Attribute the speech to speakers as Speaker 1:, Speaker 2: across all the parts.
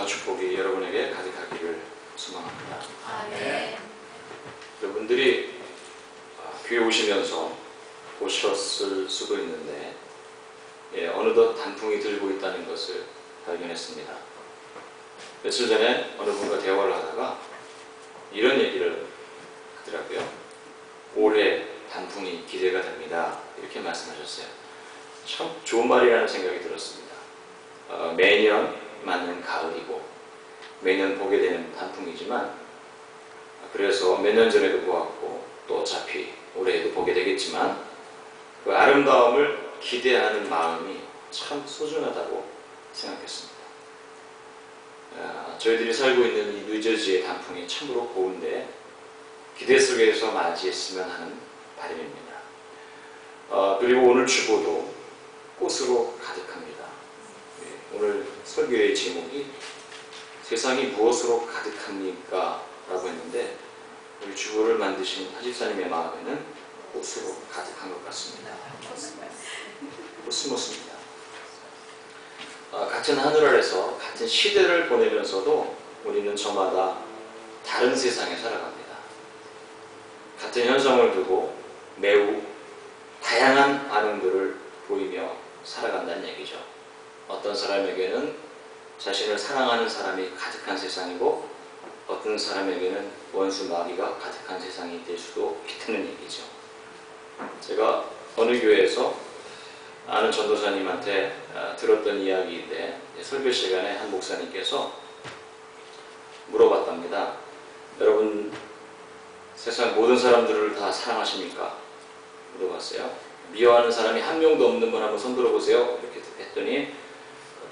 Speaker 1: 축복이 여러분에게 가득하기를 소망합니다.
Speaker 2: 아멘.
Speaker 1: 여러분들이 교회 오시면서 보셨을 수도 있는데 어느덧 단풍이 들고 있다는 것을 발견했습니다. 며칠 전에 어느 분과 대화를 하다가 이런 얘기를 하더라고요. 올해 단풍이 기대가 됩니다. 이렇게 말씀하셨어요. 참 좋은 말이라는 생각이 들었습니다. 매년 맞는 가을이고 매년 보게 되는 단풍이지만, 그래서 몇 년 전에도 보았고 또 어차피 올해에도 보게 되겠지만 그 아름다움을 기대하는 마음이 참 소중하다고 생각했습니다. 저희들이 살고 있는 이 뉴저지의 단풍이 참으로 고운데 기대 속에서 맞이했으면 하는 바람입니다. 그리고 오늘 추보도 꽃으로 가득합니다. 오늘 설교의 제목이 세상이 무엇으로 가득합니까? 라고 했는데 우리 주보를 만드신 하집사님의 마음에는 꽃으로 가득한 것 같습니다. 코스모스입니다. 같은 하늘 아래서 같은 시대를 보내면서도 우리는 저마다 다른 세상에 살아갑니다. 같은 현상을 두고 매우 다양한 반응들을 보이며 살아간다는 얘기죠. 어떤 사람에게는 자신을 사랑하는 사람이 가득한 세상이고 어떤 사람에게는 원수 마귀가 가득한 세상이 될 수도 있다는 얘기죠. 제가 어느 교회에서 아는 전도사님한테 들었던 이야기인데, 설교 시간에 한 목사님께서 물어봤답니다. 여러분 세상 모든 사람들을 다 사랑하십니까? 물어봤어요. 미워하는 사람이 한 명도 없는 분 한번 손 들어보세요. 이렇게 했더니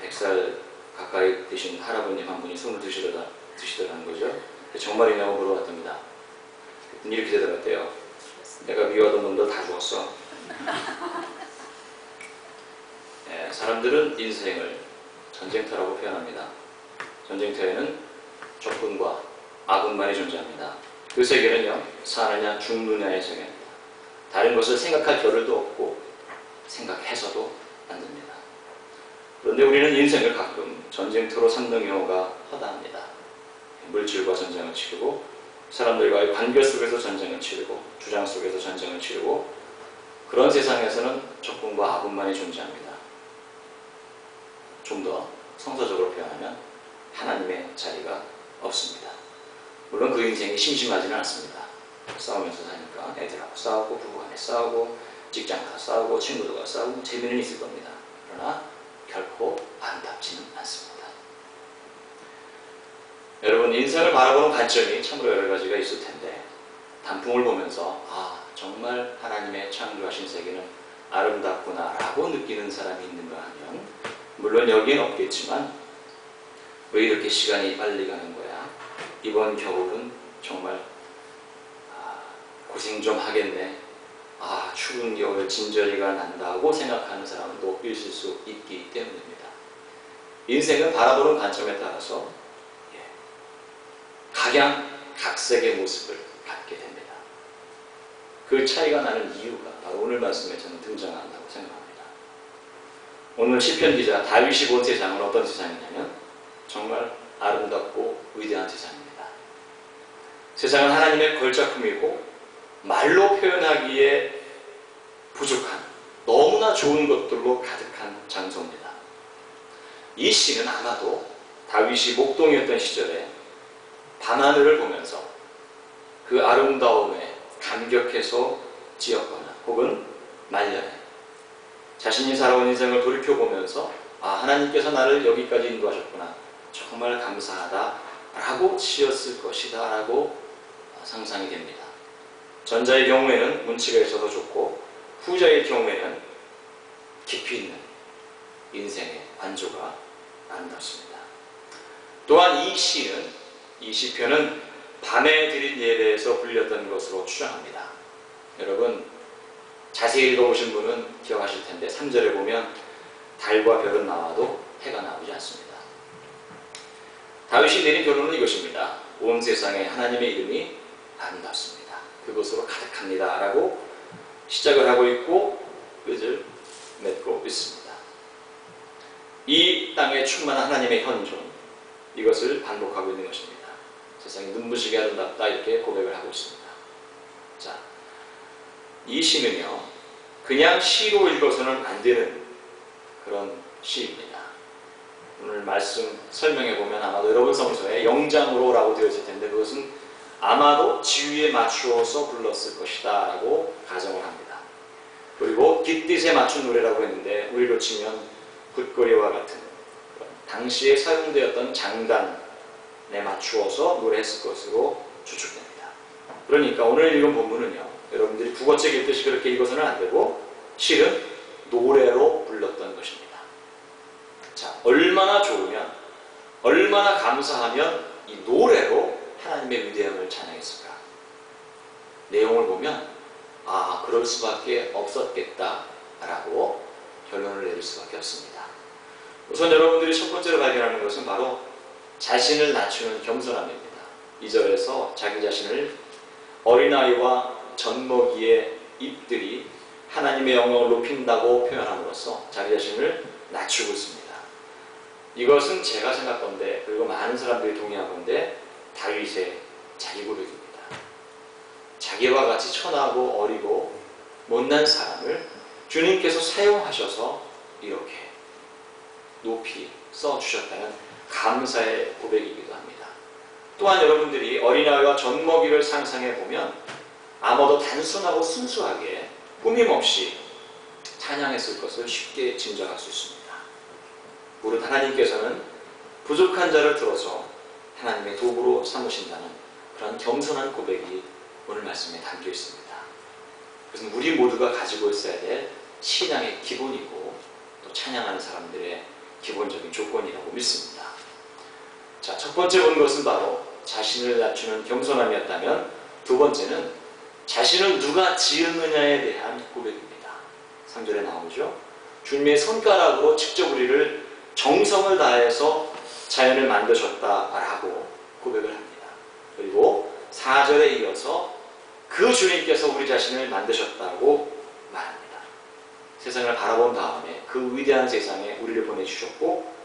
Speaker 1: 100살 가까이 되신 할아버님 한 분이 손을 드시더라는 거죠. 정말이냐고 물어봤답니다. 이렇게 대답했대요. 내가 미워하던 놈들 다 죽었어. 사람들은 인생을 전쟁터라고 표현합니다. 전쟁터에는 적군과 아군만이 존재합니다. 그 세계는요, 사느냐 죽느냐의 세계입니다. 다른 것을 생각할 겨를도 없고 생각해서도 안 됩니다. 그런데 우리는 인생을 가끔 전쟁터로 삼는 경우가 허다합니다. 물질과 전쟁을 치르고 사람들과의 관계 속에서 전쟁을 치르고 주장 속에서 전쟁을 치르고, 그런 세상에서는 적군과 아군만이 존재합니다. 좀 더 성서적으로 표현하면 하나님의 자리가 없습니다. 물론 그 인생이 심심하지는 않습니다. 싸우면서 사니까 애들하고 싸우고 부부간에 싸우고 직장 가서 싸우고 친구들과 싸우고 재미는 있을 겁니다. 그러나 결코 아름답지는 않습니다. 여러분, 인생을 바라보는 관점이 참으로 여러 가지가 있을 텐데 단풍을 보면서 정말 하나님의 창조하신 세계는 아름답구나 라고 느끼는 사람이 있는가 하면, 물론 여기엔 없겠지만 왜 이렇게 시간이 빨리 가는 거야? 이번 겨울은 정말 고생 좀 하겠네. 추운 겨울 진저리가 난다고 생각하는 사람도 있을 수 있기 때문입니다. 인생을 바라보는 관점에 따라서 각양각색의 모습을 갖게 됩니다. 그 차이가 나는 이유가 바로 오늘 말씀에 저는 등장한다고 생각합니다. 오늘 시편 기자 다윗이 본 세상은 어떤 세상이냐면 정말 아름답고 위대한 세상입니다. 세상은 하나님의 걸작품이고 말로 표현하기에 부족한 너무나 좋은 것들로 가득한 장소입니다. 이 시는 아마도 다윗이 목동이었던 시절에 밤하늘을 보면서 그 아름다움에 감격해서 지었거나 혹은 말년에 자신이 살아온 인생을 돌이켜보면서 하나님께서 나를 여기까지 인도하셨구나, 정말 감사하다 라고 지었을 것이다 라고 상상이 됩니다. 전자의 경우에는 운치가 있어서 좋고 후자의 경우에는 깊이 있는 인생의 완조가 아름답습니다. 또한 이 시편은 밤에 드린 예배에서 불렸던 것으로 추정합니다. 여러분 자세히 읽어보신 분은 기억하실 텐데 3절에 보면 달과 별은 나와도 해가 나오지 않습니다. 다윗이 내린 결론은 이것입니다. 온 세상에 하나님의 이름이 아름답습니다. 그것으로 가득합니다 라고 시작을 하고 있고 끝을 맺고 있습니다. 이 땅에 충만한 하나님의 현존, 이것을 반복하고 있는 것입니다. 세상이 눈부시게 아름답다 이렇게 고백을 하고 있습니다. 자, 이 시는요 그냥 시로 읽어서는 안 되는 그런 시입니다. 오늘 말씀 설명해 보면 아마도 여러분 성서에 영장으로라고 되어 있을 텐데 그것은 아마도 지휘에 맞추어서 불렀을 것이다 라고 가정을 합니다. 그리고 깃딧에 맞춘 노래라고 했는데 우리로 치면 굿거리와 같은 당시에 사용되었던 장단에 맞추어서 노래했을 것으로 추측됩니다. 그러니까 오늘 읽은 본문은요 여러분들이 국어책 읽듯이 그렇게 읽어서는 안 되고 실은 노래로 불렀던 것입니다. 자, 얼마나 좋으면 얼마나 감사하면 이 노래로 하나님의 위대함을 찬양했을까. 내용을 보면 아 그럴 수밖에 없었겠다라고 결론을 내릴 수밖에 없습니다. 우선 여러분들이 첫 번째로 발견하는 것은 바로 자신을 낮추는 겸손함입니다. 2절에서 자기 자신을 어린아이와 젖먹이의 입들이 하나님의 영광을 높인다고 표현함으로써 자기 자신을 낮추고 있습니다. 이것은 제가 생각건데 그리고 많은 사람들이 동의하건데 다윗의 자기 고백입니다. 자기와 같이 천하고 어리고 못난 사람을 주님께서 사용하셔서 이렇게 높이 써주셨다는 감사의 고백이기도 합니다. 또한 여러분들이 어린아이와 젖먹이를 상상해보면 아마도 단순하고 순수하게 꾸밈없이 찬양했을 것을 쉽게 짐작할 수 있습니다. 무릇 하나님께서는 부족한 자를 들어서 하나님의 도구로 삼으신다는 그런 겸손한 고백이 오늘 말씀에 담겨 있습니다. 그것은 우리 모두가 가지고 있어야 될 신앙의 기본이고 또 찬양하는 사람들의 기본적인 조건이라고 믿습니다. 자, 첫 번째 본 것은 바로 자신을 낮추는 겸손함이었다면 두 번째는 자신을 누가 지었느냐에 대한 고백입니다. 3절에 나오죠. 주님의 손가락으로 직접 우리를 정성을 다해서 자연을 만드셨다라고 고백을 합니다. 그리고 4절에 이어서 그 주님께서 우리 자신을 만드셨다고 말합니다. 세상을 바라본 다음에 그 위대한 세상에 우리를 보내주셨고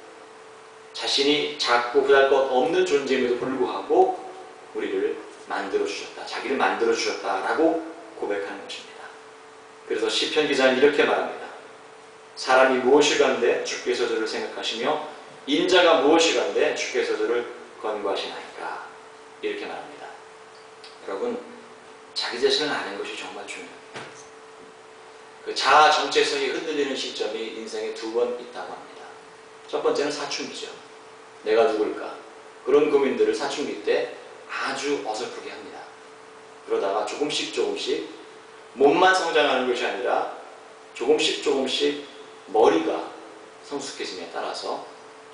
Speaker 1: 자신이 작고 보잘것없는 존재임에도 불구하고 우리를 만들어주셨다. 자기를 만들어주셨다라고 고백하는 것입니다. 그래서 시편 기자는 이렇게 말합니다. 사람이 무엇이간데 주께서 저를 생각하시며 인자가 무엇이간데 주께서 저를 권고하시나이까 이렇게 말합니다. 여러분 자기 자신을 아는 것이 정말 중요합니다. 그 자아 정체성이 흔들리는 시점이 인생에 두 번 있다고 합니다. 첫 번째는 사춘기죠. 내가 누굴까? 그런 고민들을 사춘기 때 아주 어설프게 합니다. 그러다가 조금씩 몸만 성장하는 것이 아니라 조금씩 머리가 성숙해짐에 따라서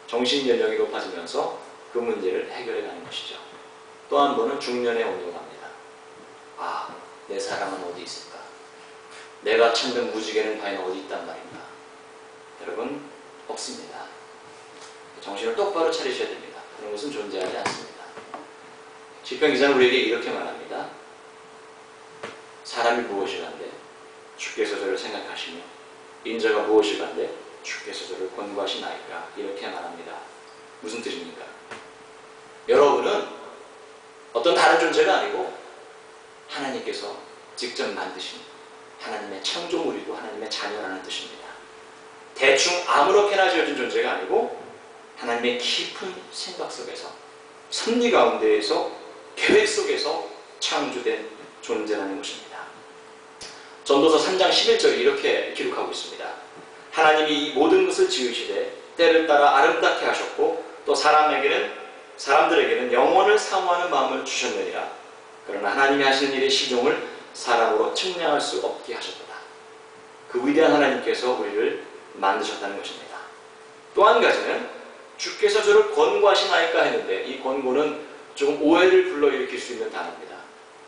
Speaker 1: 정신연령이 높아지면서 그 문제를 해결해가는 것이죠. 또 한 번은 중년에 온다고 합니다. 아, 내 사랑은 어디 있을까? 내가 찾는 무지개는 과연 어디 있단 말인가? 여러분, 없습니다. 정신을 똑바로 차리셔야 됩니다. 그런 것은 존재하지 않습니다. 시편 기자는 우리에게 이렇게 말합니다. 사람이 무엇이간데 주께서 저를 생각하시며 인자가 무엇이간데 주께서 저를 권고하시나이까 이렇게 말합니다. 무슨 뜻입니까? 여러분은 어떤 다른 존재가 아니고 하나님께서 직접 만드신 하나님의 창조물이고 하나님의 자녀라는 뜻입니다. 대충 아무렇게나 지어진 존재가 아니고 하나님의 깊은 생각 속에서 섭리 가운데에서 계획 속에서 창조된 존재라는 것입니다. 전도서 3장 11절이 이렇게 기록하고 있습니다. 하나님이 이 모든 것을 지으시되 때를 따라 아름답게 하셨고 또 사람들에게는 영원을 사모하는 마음을 주셨느니라. 그러나 하나님이 하시는 일의 시종을 사람으로 측량할 수 없게 하셨도다. 그 위대한 하나님께서 우리를 만드셨다는 것입니다. 또 한 가지는 주께서 저를 권고하시나이까 했는데 이 권고는 조금 오해를 불러일으킬 수 있는 단어입니다.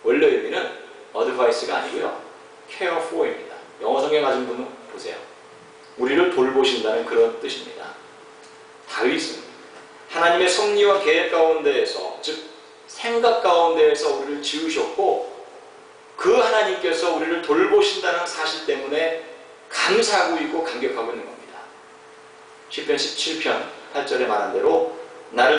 Speaker 1: 원래 의미는 advice가 아니고요. care for입니다. 영어 성경 가진 분은 보세요. 우리를 돌보신다는 그런 뜻입니다. 다윗은 하나님의 섭리와 계획 가운데에서 즉 생각 가운데에서 우리를 지으셨고 그 하나님께서 우리를 돌보신다는 사실 때문에 감사하고 있고 감격하고 있는 겁니다. 시편 17편 8절에 말한 대로 나를